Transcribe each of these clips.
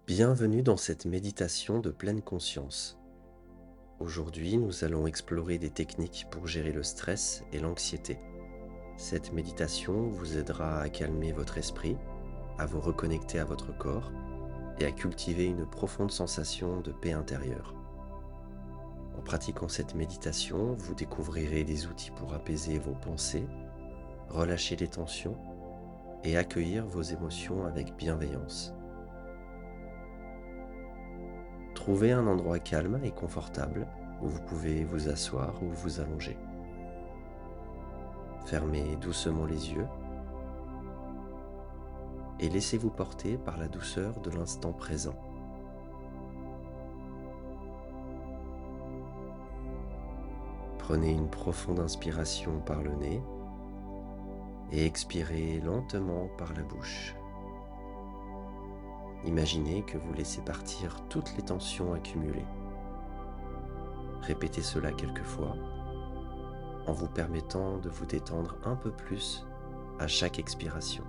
Bienvenue dans cette méditation de pleine conscience. Aujourd'hui, nous allons explorer des techniques pour gérer le stress et l'anxiété. Cette méditation vous aidera à calmer votre esprit, à vous reconnecter à votre corps et à cultiver une profonde sensation de paix intérieure. En pratiquant cette méditation, vous découvrirez des outils pour apaiser vos pensées, relâcher les tensions et accueillir vos émotions avec bienveillance. Trouvez un endroit calme et confortable où vous pouvez vous asseoir ou vous allonger. Fermez doucement les yeux et laissez-vous porter par la douceur de l'instant présent. Prenez une profonde inspiration par le nez et expirez lentement par la bouche. Imaginez que vous laissez partir toutes les tensions accumulées. Répétez cela quelques fois en vous permettant de vous détendre un peu plus à chaque expiration.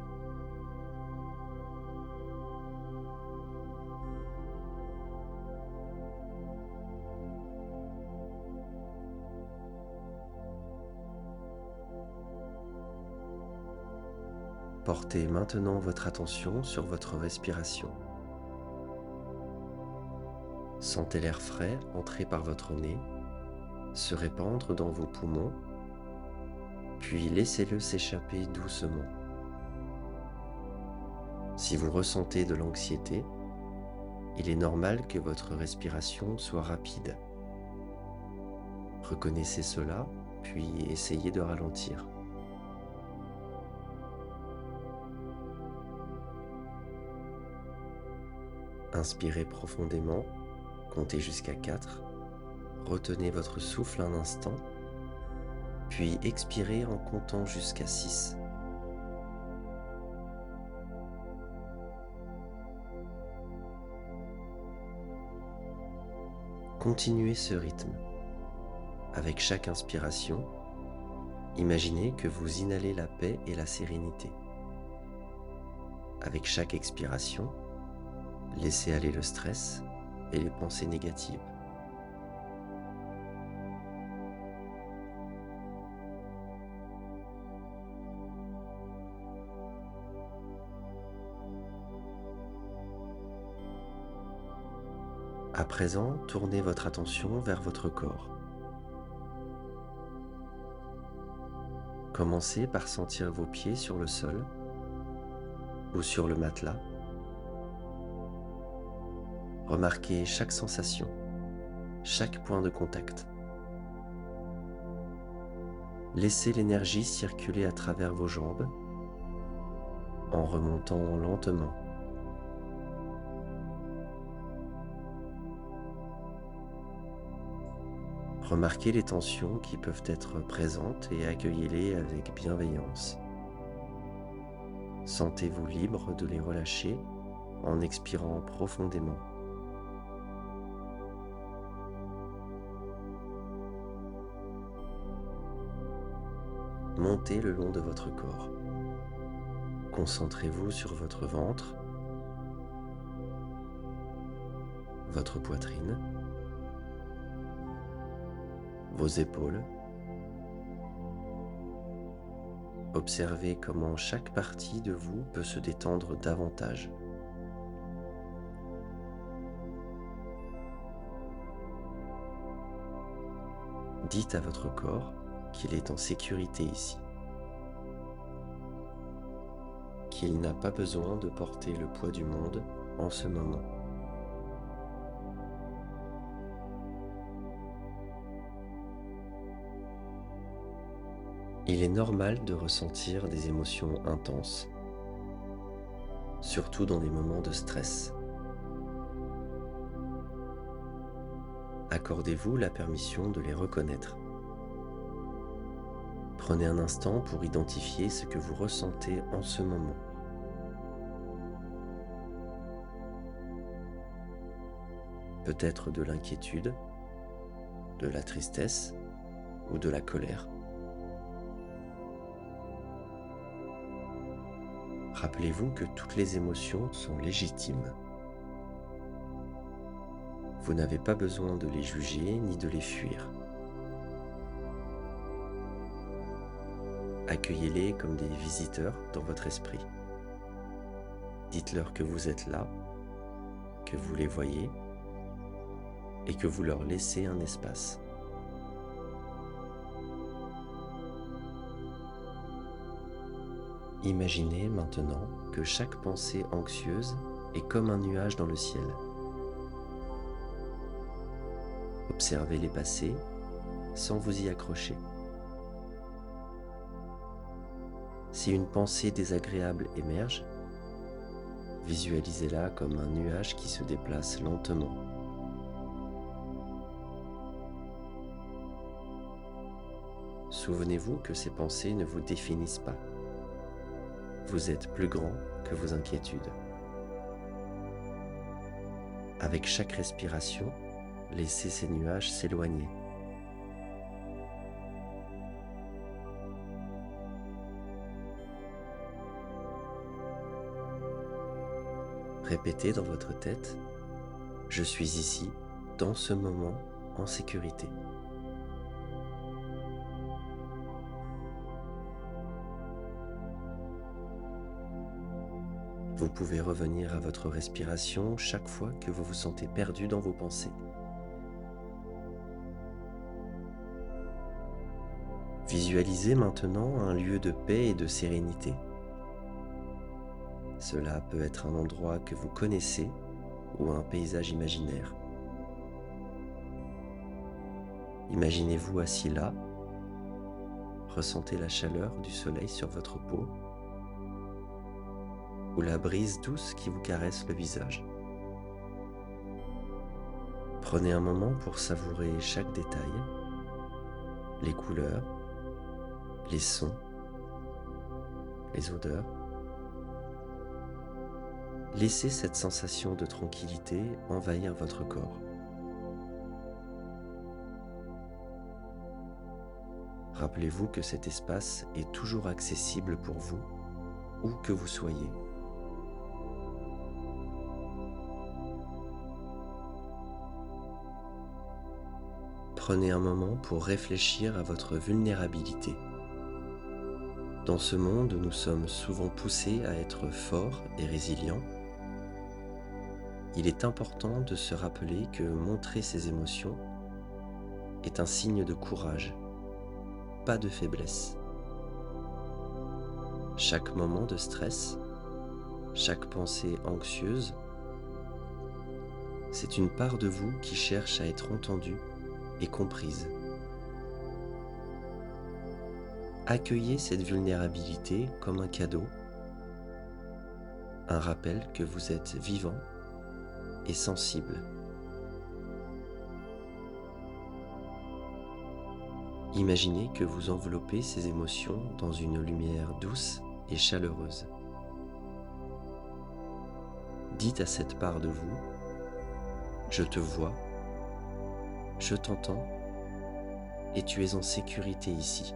Portez maintenant votre attention sur votre respiration. Sentez l'air frais entrer par votre nez, se répandre dans vos poumons, puis laissez-le s'échapper doucement. Si vous ressentez de l'anxiété, il est normal que votre respiration soit rapide. Reconnaissez cela, puis essayez de ralentir. Inspirez profondément, comptez jusqu'à 4, retenez votre souffle un instant, puis expirez en comptant jusqu'à 6. Continuez ce rythme. Avec chaque inspiration, imaginez que vous inhalez la paix et la sérénité. Avec chaque expiration, laissez aller le stress et les pensées négatives. À présent, tournez votre attention vers votre corps. Commencez par sentir vos pieds sur le sol ou sur le matelas. Remarquez chaque sensation, chaque point de contact. Laissez l'énergie circuler à travers vos jambes en remontant lentement. Remarquez les tensions qui peuvent être présentes et accueillez-les avec bienveillance. Sentez-vous libre de les relâcher en expirant profondément. Montez le long de votre corps. Concentrez-vous sur votre ventre, votre poitrine, vos épaules. Observez comment chaque partie de vous peut se détendre davantage. Dites à votre corps qu'il est en sécurité ici, qu'il n'a pas besoin de porter le poids du monde en ce moment. Il est normal de ressentir des émotions intenses, surtout dans les moments de stress. Accordez-vous la permission de les reconnaître. Prenez un instant pour identifier ce que vous ressentez en ce moment. Peut-être de l'inquiétude, de la tristesse ou de la colère. Rappelez-vous que toutes les émotions sont légitimes. Vous n'avez pas besoin de les juger ni de les fuir. Accueillez-les comme des visiteurs dans votre esprit. Dites-leur que vous êtes là, que vous les voyez et que vous leur laissez un espace. Imaginez maintenant que chaque pensée anxieuse est comme un nuage dans le ciel. Observez-les passer sans vous y accrocher. Si une pensée désagréable émerge, visualisez-la comme un nuage qui se déplace lentement. Souvenez-vous que ces pensées ne vous définissent pas. Vous êtes plus grand que vos inquiétudes. Avec chaque respiration, laissez ces nuages s'éloigner. Répétez dans votre tête, je suis ici, dans ce moment, en sécurité. Vous pouvez revenir à votre respiration chaque fois que vous vous sentez perdu dans vos pensées. Visualisez maintenant un lieu de paix et de sérénité. Cela peut être un endroit que vous connaissez ou un paysage imaginaire. Imaginez-vous assis là, ressentez la chaleur du soleil sur votre peau ou la brise douce qui vous caresse le visage. Prenez un moment pour savourer chaque détail, les couleurs, les sons, les odeurs. Laissez cette sensation de tranquillité envahir votre corps. Rappelez-vous que cet espace est toujours accessible pour vous, où que vous soyez. Prenez un moment pour réfléchir à votre vulnérabilité. Dans ce monde où nous sommes souvent poussés à être forts et résilients, il est important de se rappeler que montrer ses émotions est un signe de courage, pas de faiblesse. Chaque moment de stress, chaque pensée anxieuse, c'est une part de vous qui cherche à être entendue et comprise. Accueillez cette vulnérabilité comme un cadeau, un rappel que vous êtes vivant et sensible. Imaginez que vous enveloppez ces émotions dans une lumière douce et chaleureuse. Dites à cette part de vous, je te vois, je t'entends et tu es en sécurité ici.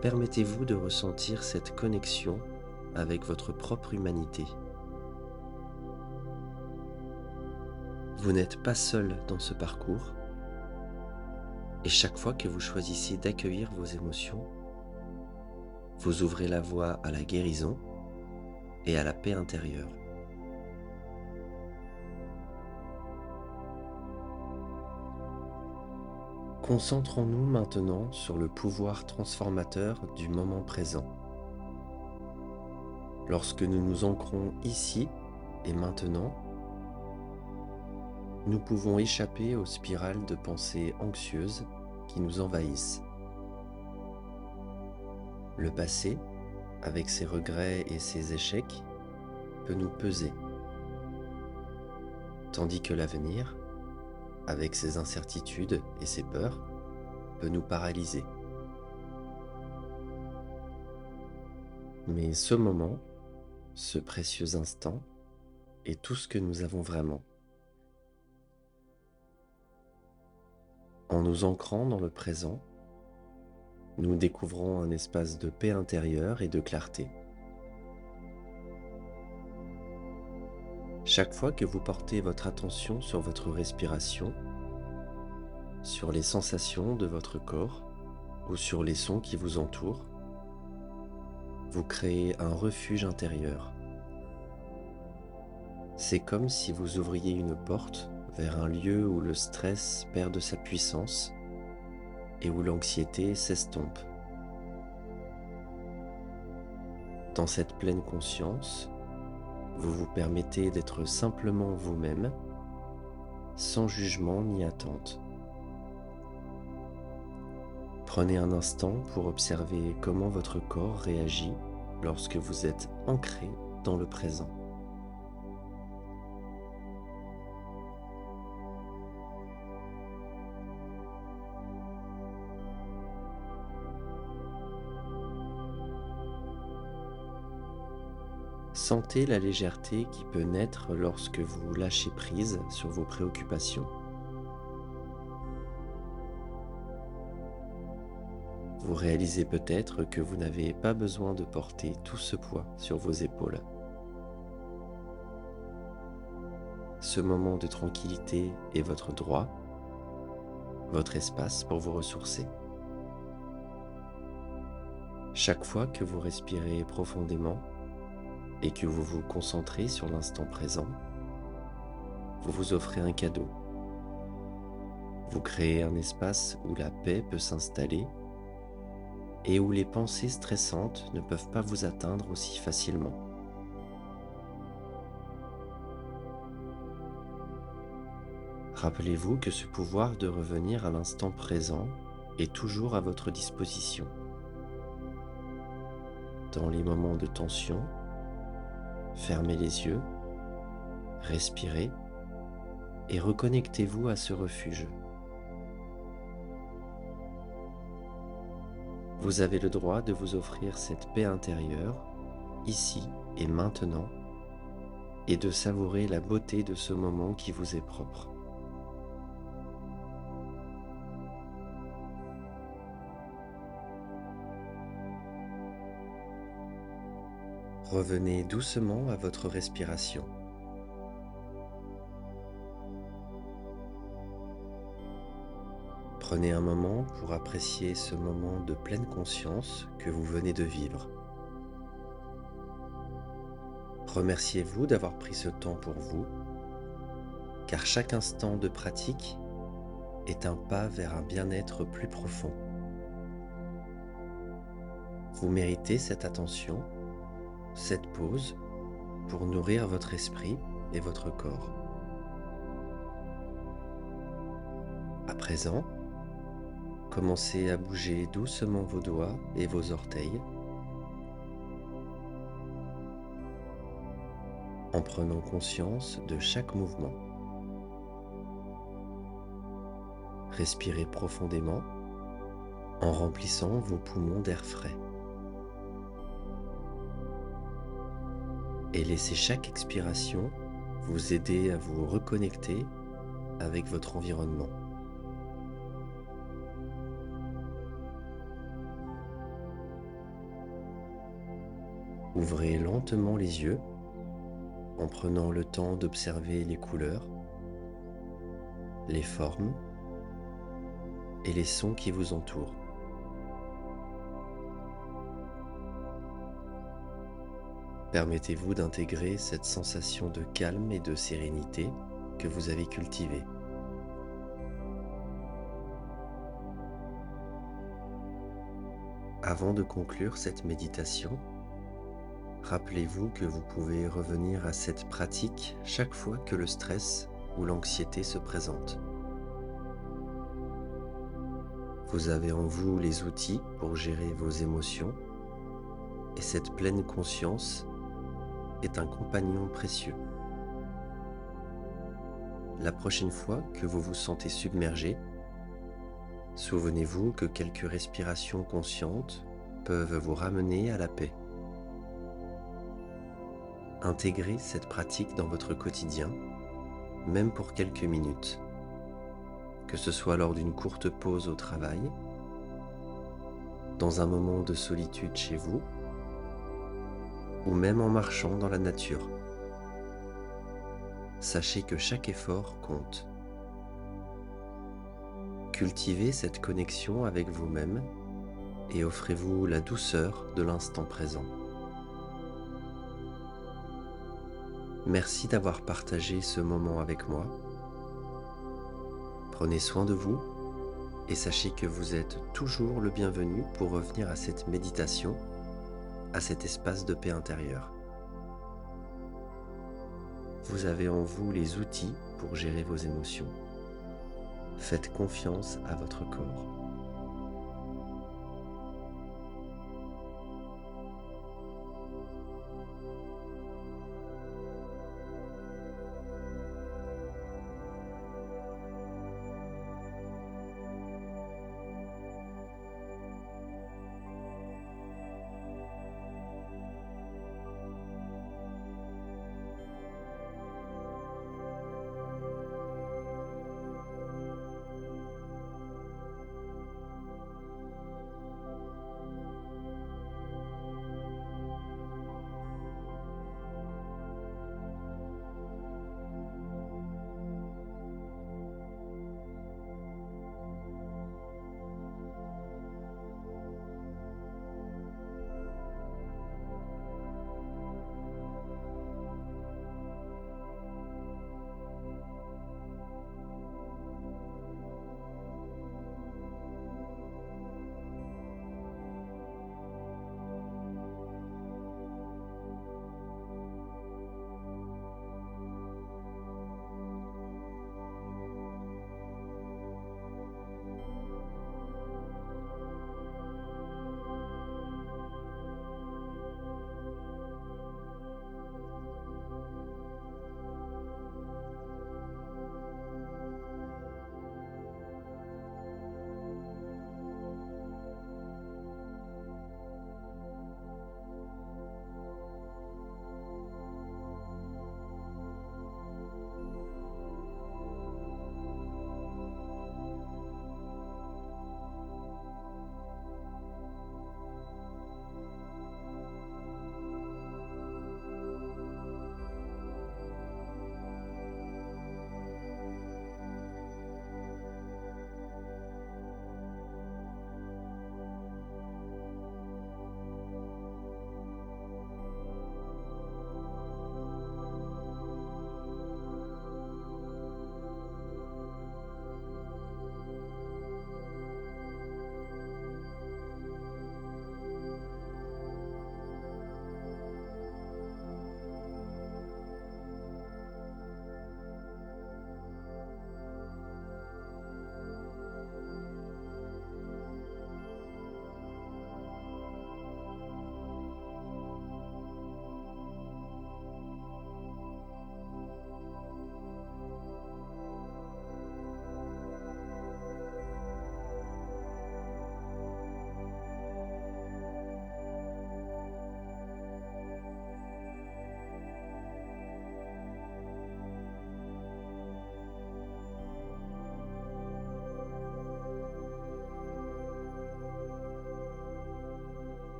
Permettez-vous de ressentir cette connexion avec votre propre humanité. Vous n'êtes pas seul dans ce parcours et chaque fois que vous choisissez d'accueillir vos émotions, vous ouvrez la voie à la guérison et à la paix intérieure. Concentrons-nous maintenant sur le pouvoir transformateur du moment présent. Lorsque nous nous ancrons ici et maintenant, nous pouvons échapper aux spirales de pensées anxieuses qui nous envahissent. Le passé, avec ses regrets et ses échecs, peut nous peser, tandis que l'avenir, avec ses incertitudes et ses peurs, peut nous paralyser. Mais ce moment, ce précieux instant, est tout ce que nous avons vraiment. En nous ancrant dans le présent, nous découvrons un espace de paix intérieure et de clarté. Chaque fois que vous portez votre attention sur votre respiration, sur les sensations de votre corps ou sur les sons qui vous entourent, vous créez un refuge intérieur. C'est comme si vous ouvriez une porte vers un lieu où le stress perd de sa puissance et où l'anxiété s'estompe. Dans cette pleine conscience, vous vous permettez d'être simplement vous-même, sans jugement ni attente. Prenez un instant pour observer comment votre corps réagit lorsque vous êtes ancré dans le présent. Sentez la légèreté qui peut naître lorsque vous lâchez prise sur vos préoccupations. Vous réalisez peut-être que vous n'avez pas besoin de porter tout ce poids sur vos épaules. Ce moment de tranquillité est votre droit, votre espace pour vous ressourcer. Chaque fois que vous respirez profondément et que vous vous concentrez sur l'instant présent, vous vous offrez un cadeau. Vous créez un espace où la paix peut s'installer et où les pensées stressantes ne peuvent pas vous atteindre aussi facilement. Rappelez-vous que ce pouvoir de revenir à l'instant présent est toujours à votre disposition. Dans les moments de tension, fermez les yeux, respirez et reconnectez-vous à ce refuge. Vous avez le droit de vous offrir cette paix intérieure, ici et maintenant, et de savourer la beauté de ce moment qui vous est propre. Revenez doucement à votre respiration. Prenez un moment pour apprécier ce moment de pleine conscience que vous venez de vivre. Remerciez-vous d'avoir pris ce temps pour vous, car chaque instant de pratique est un pas vers un bien-être plus profond. Vous méritez cette attention, cette pause pour nourrir votre esprit et votre corps. À présent, commencez à bouger doucement vos doigts et vos orteils en prenant conscience de chaque mouvement. Respirez profondément en remplissant vos poumons d'air frais. Et laissez chaque expiration vous aider à vous reconnecter avec votre environnement. Ouvrez lentement les yeux en prenant le temps d'observer les couleurs, les formes et les sons qui vous entourent. Permettez-vous d'intégrer cette sensation de calme et de sérénité que vous avez cultivée. Avant de conclure cette méditation, rappelez-vous que vous pouvez revenir à cette pratique chaque fois que le stress ou l'anxiété se présente. Vous avez en vous les outils pour gérer vos émotions et cette pleine conscience est un compagnon précieux. La prochaine fois que vous vous sentez submergé, souvenez-vous que quelques respirations conscientes peuvent vous ramener à la paix. Intégrez cette pratique dans votre quotidien, même pour quelques minutes, que ce soit lors d'une courte pause au travail, dans un moment de solitude chez vous, ou même en marchant dans la nature. Sachez que chaque effort compte. Cultivez cette connexion avec vous-même et offrez-vous la douceur de l'instant présent. Merci d'avoir partagé ce moment avec moi. Prenez soin de vous et sachez que vous êtes toujours le bienvenu pour revenir à cette méditation, à cet espace de paix intérieure. Vous avez en vous les outils pour gérer vos émotions. Faites confiance à votre corps.